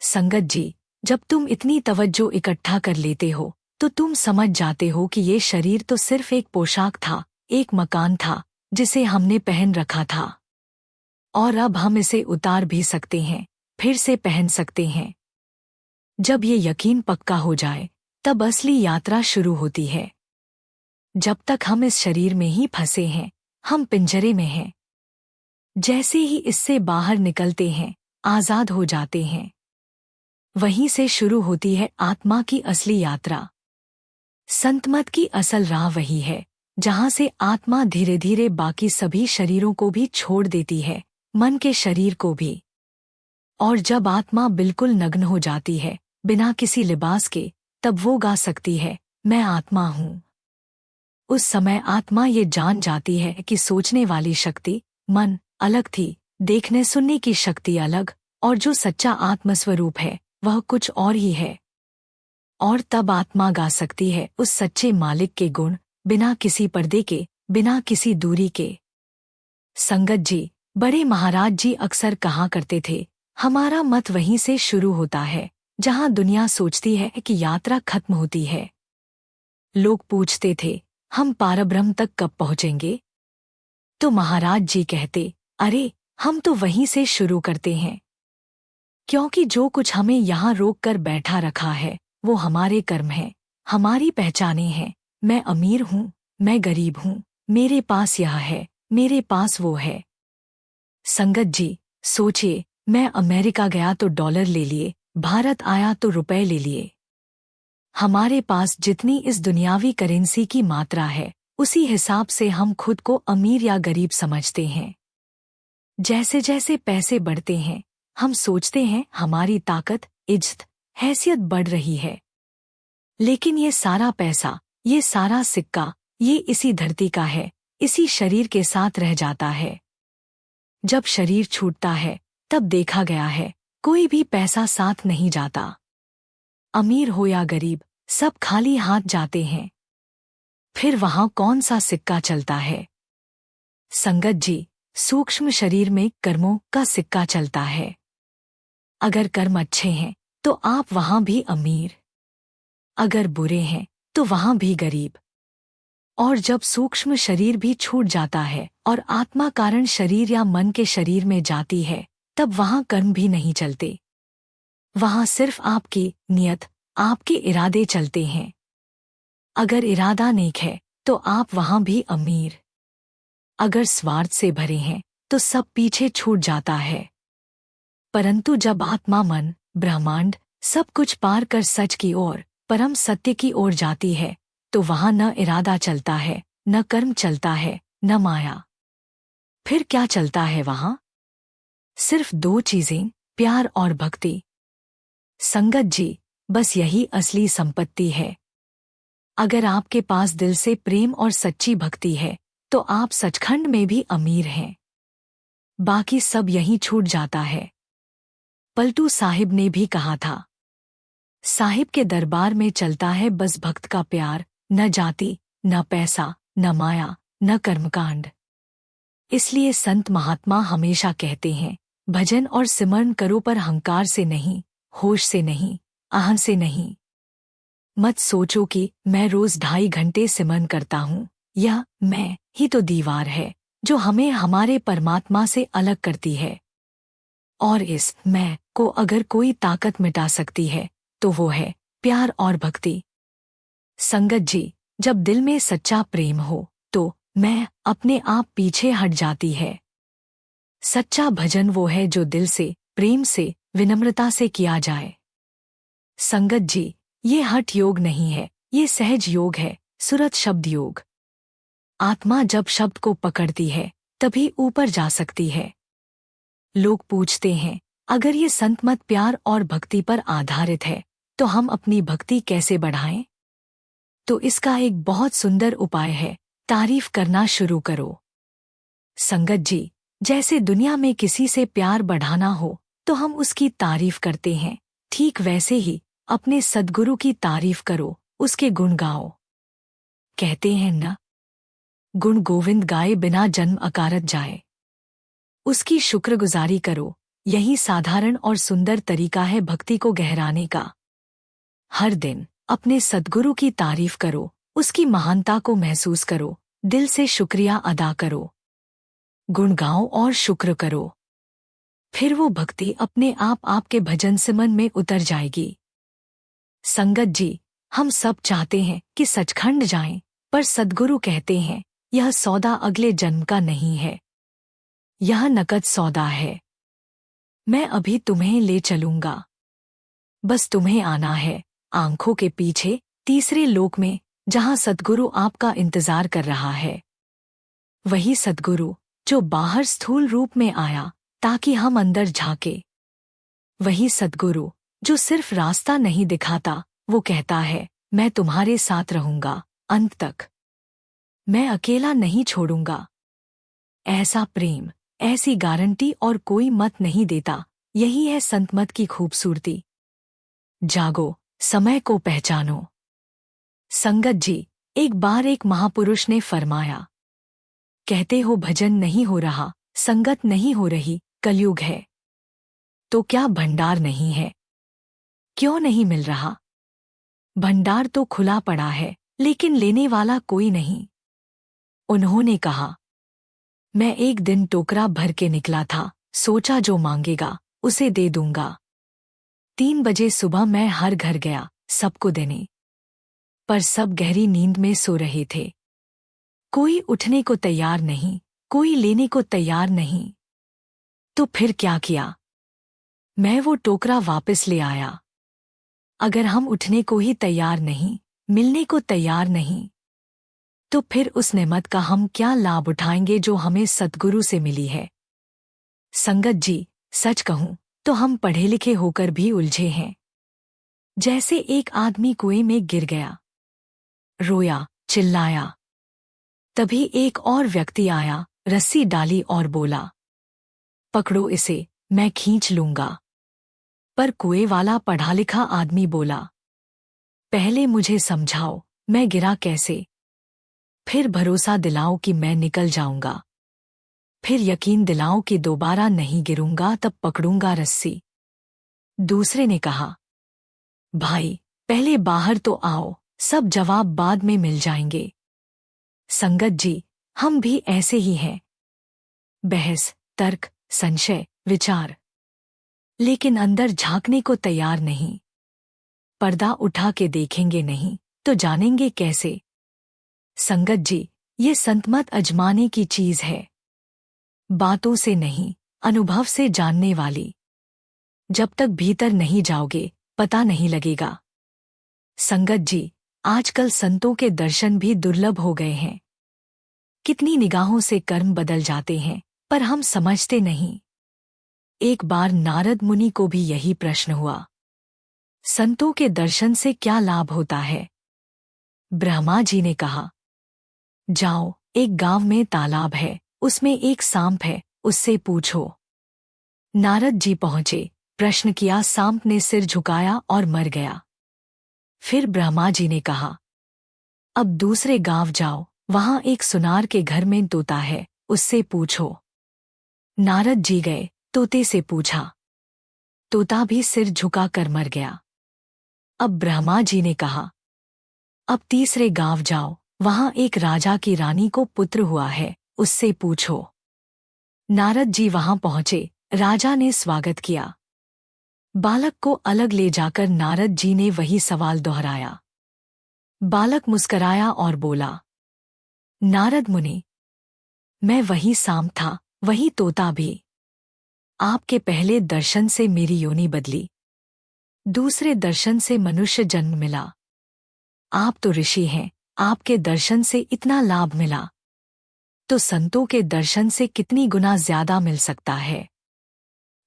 संगत जी, जब तुम इतनी तवज्जो इकट्ठा कर लेते हो तो तुम समझ जाते हो कि ये शरीर तो सिर्फ एक पोशाक था, एक मकान था जिसे हमने पहन रखा था। और अब हम इसे उतार भी सकते हैं, फिर से पहन सकते हैं। जब ये यकीन पक्का हो जाए तब असली यात्रा शुरू होती है। जब तक हम इस शरीर में ही फंसे हैं, हम पिंजरे में हैं। जैसे ही इससे बाहर निकलते हैं, आजाद हो जाते हैं। वहीं से शुरू होती है आत्मा की असली यात्रा। संतमत की असल राह वही है जहां से आत्मा धीरे धीरे बाकी सभी शरीरों को भी छोड़ देती है, मन के शरीर को भी। और जब आत्मा बिल्कुल नग्न हो जाती है, बिना किसी लिबास के, तब वो गा सकती है, मैं आत्मा हूँ। उस समय आत्मा ये जान जाती है कि सोचने वाली शक्ति, मन, अलग थी, देखने सुनने की शक्ति अलग, और जो सच्चा आत्मस्वरूप है वह कुछ और ही है। और तब आत्मा गा सकती है उस सच्चे मालिक के गुण, बिना किसी पर्दे के, बिना किसी दूरी के। संगत जी, बड़े महाराज जी अक्सर कहा करते थे, हमारा मत वहीं से शुरू होता है जहां दुनिया सोचती है कि यात्रा खत्म होती है। लोग पूछते थे, हम पारब्रह्म तक कब पहुंचेंगे? तो महाराज जी कहते, अरे हम तो वहीं से शुरू करते हैं। क्योंकि जो कुछ हमें यहाँ रोक कर बैठा रखा है वो हमारे कर्म हैं, हमारी पहचानें हैं। मैं अमीर हूँ, मैं गरीब हूँ, मेरे पास यह है, मेरे पास वो है। संगत जी, सोचिए, मैं अमेरिका गया तो डॉलर ले लिए, भारत आया तो रुपए ले लिए। हमारे पास जितनी इस दुनियावी करेंसी की मात्रा है, उसी हिसाब से हम खुद को अमीर या गरीब समझते हैं। जैसे जैसे पैसे बढ़ते हैं, हम सोचते हैं हमारी ताकत, इज्जत, हैसियत बढ़ रही है। लेकिन ये सारा पैसा, ये सारा सिक्का, ये इसी धरती का है, इसी शरीर के साथ रह जाता है। जब शरीर छूटता है, तब देखा गया है, कोई भी पैसा साथ नहीं जाता। अमीर हो या गरीब, सब खाली हाथ जाते हैं। फिर वहां कौन सा सिक्का चलता है? संगत जी, सूक्ष्म शरीर में कर्मों का सिक्का चलता है। अगर कर्म अच्छे हैं, तो आप वहां भी अमीर। अगर बुरे हैं, तो वहां भी गरीब। और जब सूक्ष्म शरीर भी छूट जाता है और आत्मा कारण शरीर या मन के शरीर में जाती है, तब वहां कर्म भी नहीं चलते। वहां सिर्फ आपकी नियत, आपके इरादे चलते हैं। अगर इरादा नेक है, तो आप वहां भी अमीर। अगर स्वार्थ से भरे हैं, तो सब पीछे छूट जाता है। परंतु जब आत्मा, मन, ब्रह्मांड सब कुछ पार कर सच की ओर, परम सत्य की ओर जाती है, तो वहां न इरादा चलता है, न कर्म चलता है, न माया। फिर क्या चलता है वहां? सिर्फ दो चीजें, प्यार और भक्ति। संगत जी, बस यही असली संपत्ति है। अगर आपके पास दिल से प्रेम और सच्ची भक्ति है, तो आप सचखंड में भी अमीर हैं। बाकी सब यहीं छूट जाता है। पलटू साहिब ने भी कहा था, साहिब के दरबार में चलता है बस भक्त का प्यार, न जाति, न पैसा, न माया, न कर्मकांड। इसलिए संत महात्मा हमेशा कहते हैं, भजन और सिमरन करो, पर अहंकार से नहीं, होश से नहीं, अहं से नहीं। मत सोचो कि मैं रोज 2.5 घंटे सिमरन करता हूँ, यह मैं ही तो दीवार है जो हमें हमारे परमात्मा से अलग करती है। और इस मैं को अगर कोई ताकत मिटा सकती है, तो वो है प्यार और भक्ति। संगत जी, जब दिल में सच्चा प्रेम हो, तो मैं अपने आप पीछे हट जाती है। सच्चा भजन वो है जो दिल से, प्रेम से, विनम्रता से किया जाए। संगत जी, ये हठ योग नहीं है, ये सहज योग है, सुरत शब्द योग। आत्मा जब शब्द को पकड़ती है, तभी ऊपर जा सकती है। लोग पूछते हैं, अगर ये संतमत प्यार और भक्ति पर आधारित है, तो हम अपनी भक्ति कैसे बढ़ाएं? तो इसका एक बहुत सुंदर उपाय है, तारीफ करना शुरू करो। संगत जी, जैसे दुनिया में किसी से प्यार बढ़ाना हो, तो हम उसकी तारीफ करते हैं, ठीक वैसे ही अपने सद्गुरु की तारीफ करो, उसके गुण गाओ। कहते हैं न, गुण गोविंद गाए बिना जन्म अकारत जाए। उसकी शुक्रगुजारी करो, यही साधारण और सुंदर तरीका है भक्ति को गहराने का। हर दिन अपने सद्गुरु की तारीफ करो, उसकी महानता को महसूस करो, दिल से शुक्रिया अदा करो, गुण गाओ और शुक्र करो। फिर वो भक्ति अपने आप आपके भजन सिमरन में उतर जाएगी। संगत जी, हम सब चाहते हैं कि सचखंड जाएं, पर सद्गुरु कहते हैं, यह सौदा अगले जन्म का नहीं है, यह नकद सौदा है। मैं अभी तुम्हें ले चलूंगा, बस तुम्हें आना है आंखों के पीछे, तीसरे लोक में, जहां सद्गुरु आपका इंतजार कर रहा है। वही सद्गुरु जो बाहर स्थूल रूप में आया ताकि हम अंदर झांके। वही सद्गुरु जो सिर्फ रास्ता नहीं दिखाता, वो कहता है, मैं तुम्हारे साथ रहूंगा अंत तक, मैं अकेला नहीं छोड़ूंगा। ऐसा प्रेम, ऐसी गारंटी और कोई मत नहीं देता। यही है संतमत की खूबसूरती। जागो, समय को पहचानो। संगत जी, एक बार एक महापुरुष ने फरमाया, कहते हो भजन नहीं हो रहा, संगत नहीं हो रही, कलयुग है। तो क्या भंडार नहीं है? क्यों नहीं मिल रहा? भंडार तो खुला पड़ा है, लेकिन लेने वाला कोई नहीं। उन्होंने कहा, मैं एक दिन टोकरा भर के निकला था, सोचा जो मांगेगा उसे दे दूंगा। 3 बजे सुबह मैं हर घर गया, सबको देने, पर सब गहरी नींद में सो रहे थे। कोई उठने को तैयार नहीं, कोई लेने को तैयार नहीं। तो फिर क्या किया? मैं वो टोकरा वापस ले आया। अगर हम उठने को ही तैयार नहीं, मिलने को तैयार नहीं, तो फिर उस नेमत का हम क्या लाभ उठाएंगे जो हमें सद्गुरु से मिली है। संगत जी, सच कहूं तो हम पढ़े लिखे होकर भी उलझे हैं। जैसे एक आदमी कुएं में गिर गया, रोया, चिल्लाया। तभी एक और व्यक्ति आया, रस्सी डाली और बोला, पकड़ो इसे, मैं खींच लूंगा। पर कुएं वाला पढ़ा लिखा आदमी बोला, पहले मुझे समझाओ, मैं गिरा कैसे? फिर भरोसा दिलाओ कि मैं निकल जाऊंगा। फिर यकीन दिलाओ कि दोबारा नहीं गिरूंगा, तब पकड़ूंगा रस्सी। दूसरे ने कहा, भाई पहले बाहर तो आओ, सब जवाब बाद में मिल जाएंगे। संगत जी, हम भी ऐसे ही हैं। बहस, तर्क, संशय, विचार, लेकिन अंदर झांकने को तैयार नहीं। पर्दा उठा के देखेंगे नहीं तो जानेंगे कैसे? संगत जी, ये संतमत अजमाने की चीज है, बातों से नहीं, अनुभव से जानने वाली। जब तक भीतर नहीं जाओगे, पता नहीं लगेगा। संगत जी, आजकल संतों के दर्शन भी दुर्लभ हो गए हैं। कितनी निगाहों से कर्म बदल जाते हैं, पर हम समझते नहीं। एक बार नारद मुनि को भी यही प्रश्न हुआ, संतों के दर्शन से क्या लाभ होता है? ब्रह्मा जी ने कहा, जाओ, एक गांव में तालाब है, उसमें एक सांप है, उससे पूछो। नारद जी पहुंचे, प्रश्न किया, सांप ने सिर झुकाया और मर गया। फिर ब्रह्मा जी ने कहा, अब दूसरे गांव जाओ, वहां एक सुनार के घर में तोता है, उससे पूछो। नारद जी गए, तोते से पूछा, तोता भी सिर झुकाकर मर गया। अब ब्रह्मा जी ने कहा, अब तीसरे गांव जाओ, वहां एक राजा की रानी को पुत्र हुआ है, उससे पूछो। नारद जी वहां पहुंचे, राजा ने स्वागत किया। बालक को अलग ले जाकर नारद जी ने वही सवाल दोहराया। बालक मुस्कराया और बोला, नारद मुनि, मैं वही सांप था, वही तोता भी। आपके पहले दर्शन से मेरी योनि बदली, दूसरे दर्शन से मनुष्य जन्म मिला। आप तो ऋषि हैं, आपके दर्शन से इतना लाभ मिला, तो संतों के दर्शन से कितनी गुना ज्यादा मिल सकता है।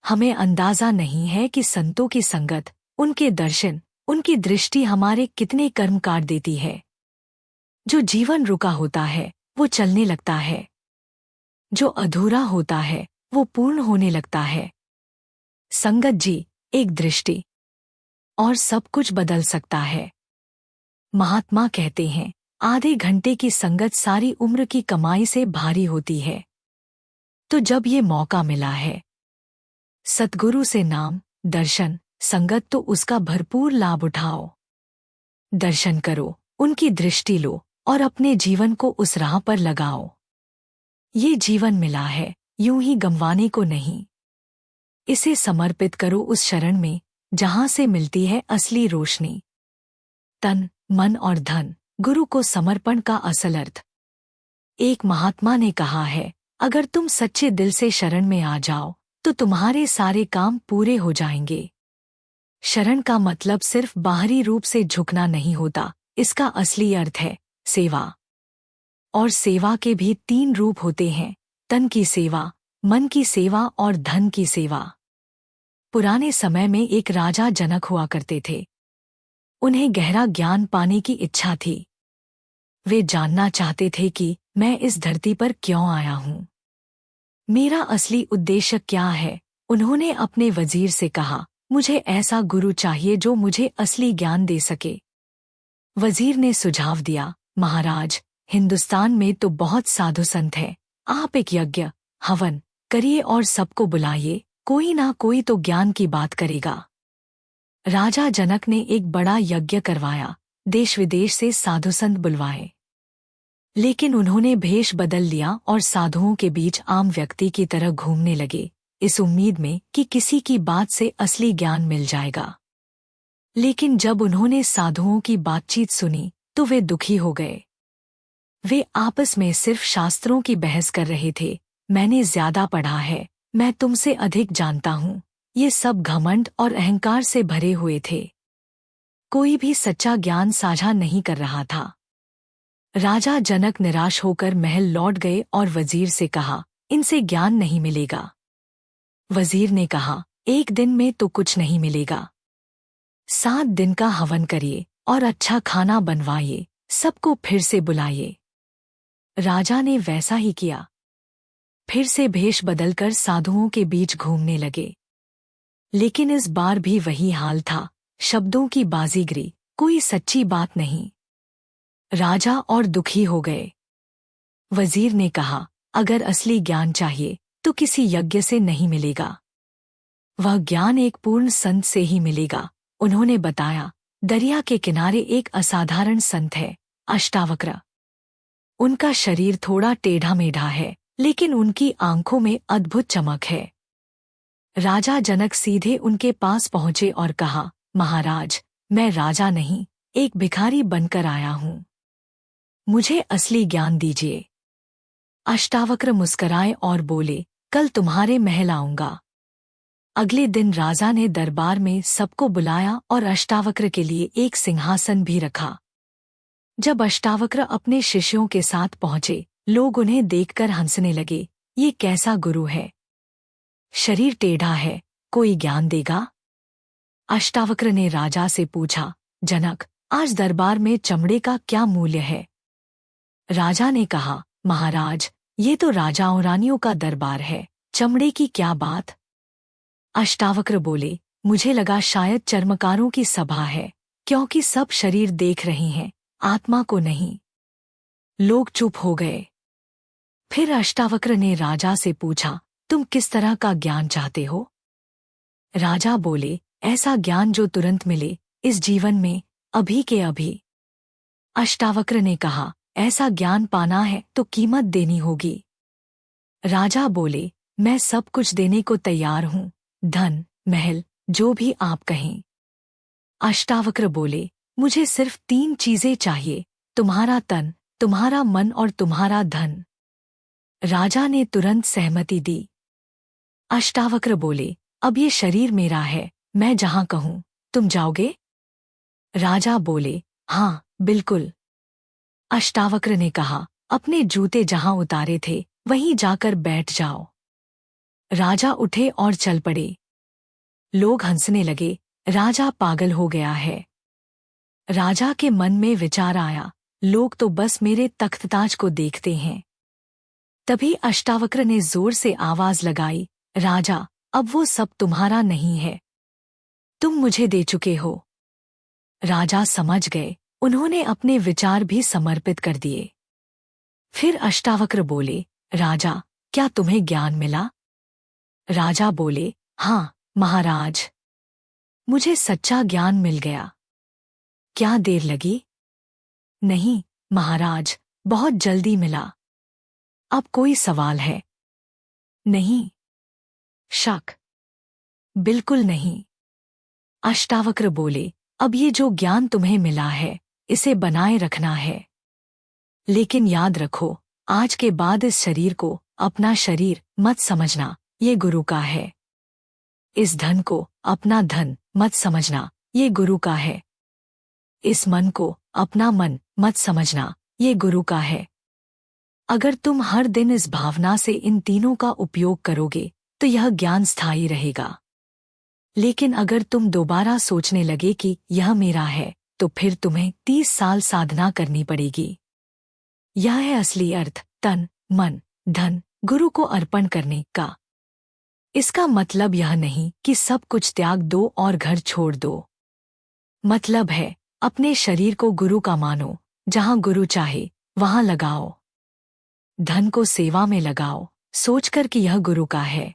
हमें अंदाजा नहीं है कि संतों की संगत, उनके दर्शन, उनकी दृष्टि हमारे कितने कर्म काट देती है। जो जीवन रुका होता है वो चलने लगता है, जो अधूरा होता है वो पूर्ण होने लगता है। संगत जी, एक दृष्टि और सब कुछ बदल सकता है। महात्मा कहते हैं, आधे घंटे की संगत सारी उम्र की कमाई से भारी होती है। तो जब ये मौका मिला है, सतगुरु से नाम, दर्शन, संगत, तो उसका भरपूर लाभ उठाओ। दर्शन करो, उनकी दृष्टि लो और अपने जीवन को उस राह पर लगाओ। ये जीवन मिला है, यूं ही गंवाने को नहीं। इसे समर्पित करो उस शरण में जहां से मिलती है असली रोशनी। तन, मन और धन, गुरु को समर्पण का असल अर्थ। एक महात्मा ने कहा है, अगर तुम सच्चे दिल से शरण में आ जाओ तो तुम्हारे सारे काम पूरे हो जाएंगे। शरण का मतलब सिर्फ बाहरी रूप से झुकना नहीं होता, इसका असली अर्थ है सेवा। और सेवा के भी 3 रूप होते हैं, तन की सेवा, मन की सेवा और धन की सेवा। पुराने समय में एक राजा जनक हुआ करते थे। उन्हें गहरा ज्ञान पाने की इच्छा थी। वे जानना चाहते थे कि मैं इस धरती पर क्यों आया हूं, मेरा असली उद्देश्य क्या है। उन्होंने अपने वजीर से कहा, मुझे ऐसा गुरु चाहिए जो मुझे असली ज्ञान दे सके। वजीर ने सुझाव दिया, महाराज, हिंदुस्तान में तो बहुत साधु संत हैं, आप एक यज्ञ, हवन करिए और सबको बुलाइए, कोई ना कोई तो ज्ञान की बात करेगा। राजा जनक ने एक बड़ा यज्ञ करवाया, देश विदेश से साधु संत बुलवाए। लेकिन उन्होंने भेष बदल लिया और साधुओं के बीच आम व्यक्ति की तरह घूमने लगे, इस उम्मीद में कि किसी की बात से असली ज्ञान मिल जाएगा। लेकिन जब उन्होंने साधुओं की बातचीत सुनी तो वे दुखी हो गए। वे आपस में सिर्फ शास्त्रों की बहस कर रहे थे। मैंने ज्यादा पढ़ा है, मैं तुमसे अधिक जानता हूँ, ये सब घमंड और अहंकार से भरे हुए थे। कोई भी सच्चा ज्ञान साझा नहीं कर रहा था। राजा जनक निराश होकर महल लौट गए और वजीर से कहा, इनसे ज्ञान नहीं मिलेगा। वजीर ने कहा, एक दिन में तो कुछ नहीं मिलेगा। 7 दिन का हवन करिए और अच्छा खाना बनवाइए, सबको फिर से बुलाइए। राजा ने वैसा ही किया। फिर से भेष बदलकर साधुओं के बीच घूमने लगे। लेकिन इस बार भी वही हाल था, शब्दों की बाजीगरी, कोई सच्ची बात नहीं। राजा और दुखी हो गए। वजीर ने कहा, अगर असली ज्ञान चाहिए तो किसी यज्ञ से नहीं मिलेगा। वह ज्ञान एक पूर्ण संत से ही मिलेगा। उन्होंने बताया, दरिया के किनारे एक असाधारण संत है, अष्टावक्र। उनका शरीर थोड़ा टेढ़ा मेढ़ा है, लेकिन उनकी आंखों में अद्भुत चमक है। राजा जनक सीधे उनके पास पहुंचे और कहा, महाराज, मैं राजा नहीं, एक भिखारी बनकर आया हूं। मुझे असली ज्ञान दीजिए। अष्टावक्र मुस्कराए और बोले, कल तुम्हारे महल आऊंगा। अगले दिन राजा ने दरबार में सबको बुलाया और अष्टावक्र के लिए एक सिंहासन भी रखा। जब अष्टावक्र अपने शिष्यों के साथ पहुंचे, लोग उन्हें देखकर हंसने लगे। ये कैसा गुरु है, शरीर टेढ़ा है, कोई ज्ञान देगा? अष्टावक्र ने राजा से पूछा, जनक, आज दरबार में चमड़े का क्या मूल्य है? राजा ने कहा, महाराज, ये तो राजाओं रानियों का दरबार है, चमड़े की क्या बात? अष्टावक्र बोले, मुझे लगा शायद चर्मकारों की सभा है, क्योंकि सब शरीर देख रहे हैं, आत्मा को नहीं। लोग चुप हो गए। फिर अष्टावक्र ने राजा से पूछा, तुम किस तरह का ज्ञान चाहते हो? राजा बोले, ऐसा ज्ञान जो तुरंत मिले, इस जीवन में, अभी के अभी। अष्टावक्र ने कहा, ऐसा ज्ञान पाना है तो कीमत देनी होगी। राजा बोले, मैं सब कुछ देने को तैयार हूं, धन, महल, जो भी आप कहें। अष्टावक्र बोले, मुझे सिर्फ 3 चीजें चाहिए, तुम्हारा तन, तुम्हारा मन और तुम्हारा धन। राजा ने तुरंत सहमति दी। अष्टावक्र बोले, अब ये शरीर मेरा है, मैं जहां कहूं, तुम जाओगे? राजा बोले, हाँ, बिल्कुल। अष्टावक्र ने कहा, अपने जूते जहां उतारे थे, वहीं जाकर बैठ जाओ। राजा उठे और चल पड़े। लोग हंसने लगे, राजा पागल हो गया है। राजा के मन में विचार आया, लोग तो बस मेरे तख्तताज को देखते हैं। तभी अष्टावक्र ने जोर से आवाज लगाई, राजा, अब वो सब तुम्हारा नहीं है, तुम मुझे दे चुके हो। राजा समझ गए, उन्होंने अपने विचार भी समर्पित कर दिए। फिर अष्टावक्र बोले, राजा, क्या तुम्हें ज्ञान मिला? राजा बोले, हाँ, महाराज, मुझे सच्चा ज्ञान मिल गया। क्या देर लगी? नहीं, महाराज, बहुत जल्दी मिला। अब कोई सवाल है? नहीं। शक? बिल्कुल नहीं। अष्टावक्र बोले, अब ये जो ज्ञान तुम्हें मिला है, इसे बनाए रखना है। लेकिन याद रखो, आज के बाद इस शरीर को अपना शरीर मत समझना, ये गुरु का है। इस धन को अपना धन मत समझना, ये गुरु का है। इस मन को अपना मन मत समझना, ये गुरु का है। अगर तुम हर दिन इस भावना से इन तीनों का उपयोग करोगे तो यह ज्ञान स्थायी रहेगा। लेकिन अगर तुम दोबारा सोचने लगे कि यह मेरा है, तो फिर तुम्हें 30 साल साधना करनी पड़ेगी। यह है असली अर्थ, तन, मन, धन, गुरु को अर्पण करने का। इसका मतलब यह नहीं कि सब कुछ त्याग दो और घर छोड़ दो। मतलब है, अपने शरीर को गुरु का मानो, जहां गुरु चाहे वहां लगाओ। धन को सेवा में लगाओ, सोचकर कि यह गुरु का है।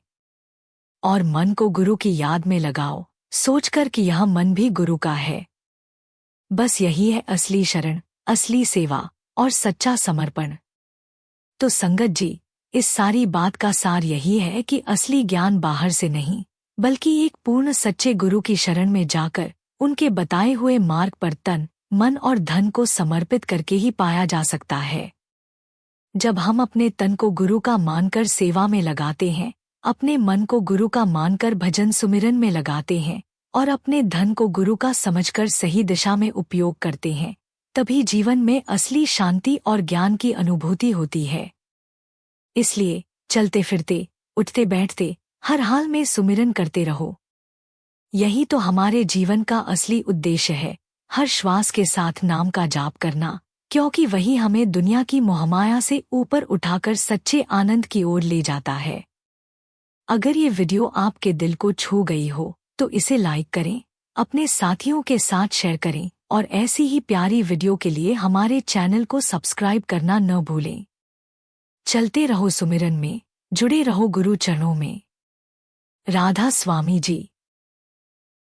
और मन को गुरु की याद में लगाओ, सोचकर कि यह मन भी गुरु का है। बस यही है असली शरण, असली सेवा और सच्चा समर्पण। तो संगत जी, इस सारी बात का सार यही है कि असली ज्ञान बाहर से नहीं, बल्कि एक पूर्ण सच्चे गुरु की शरण में जाकर उनके बताए हुए मार्ग पर तन, मन और धन को समर्पित करके ही पाया जा सकता है। जब हम अपने तन को गुरु का मानकर सेवा में लगाते हैं, अपने मन को गुरु का मानकर भजन सुमिरन में लगाते हैं और अपने धन को गुरु का समझकर सही दिशा में उपयोग करते हैं, तभी जीवन में असली शांति और ज्ञान की अनुभूति होती है। इसलिए चलते फिरते, उठते बैठते, हर हाल में सुमिरन करते रहो। यही तो हमारे जीवन का असली उद्देश्य है, हर श्वास के साथ नाम का जाप करना, क्योंकि वही हमें दुनिया की मोहमाया से ऊपर उठाकर सच्चे आनंद की ओर ले जाता है। अगर ये वीडियो आपके दिल को छू गई हो तो इसे लाइक करें, अपने साथियों के साथ शेयर करें और ऐसी ही प्यारी वीडियो के लिए हमारे चैनल को सब्सक्राइब करना न भूलें। चलते रहो सुमिरन में, जुड़े रहो गुरु चरणों में। राधा स्वामी जी।